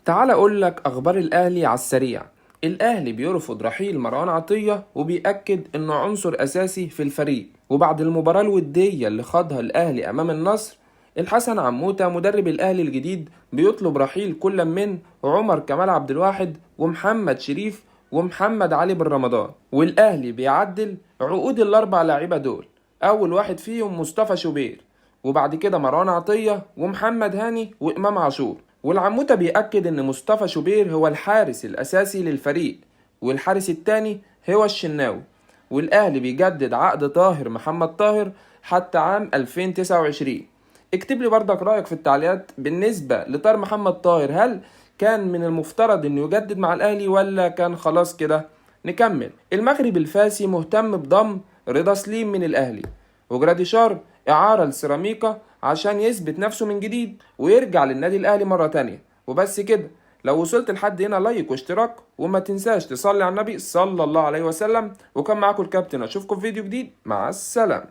تعال اقول لك اخبار الاهلي على السريع. الاهلي بيرفض رحيل مروان عطية وبيأكد انه عنصر اساسي في الفريق. وبعد المباراة الودية اللي خاضها الاهلي امام النصر، الحسن عموتة مدرب الاهلي الجديد بيطلب رحيل كل من عمر كمال عبد الواحد ومحمد شريف ومحمد علي بن رمضان، والاهلي بيعدل عقود الاربع لاعيبة دول. اول واحد فيهم مصطفى شوبير، وبعد كده مروان عطية ومحمد هاني وامام عاشور. والعموتة بيأكد ان مصطفى شوبير هو الحارس الاساسي للفريق، والحارس التاني هو الشناوي. والاهلي بيجدد عقد طاهر محمد طاهر حتى عام 2029. اكتب لي برضك رأيك في التعليقات بالنسبة لطاهر محمد طاهر، هل كان من المفترض انه يجدد مع الاهلي ولا كان خلاص كده؟ نكمل. المغرب الفاسي مهتم بضم رضا سليم من الاهلي، وجراديشار إعارة لسيراميكا عشان يثبت نفسه من جديد ويرجع للنادي الأهلي مرة تانية. وبس كده. لو وصلت لحد هنا لايك واشتراك، وما تنساش تصلي على النبي صلى الله عليه وسلم. وكان معاكم الكابتن، اشوفكم في فيديو جديد. مع السلامة.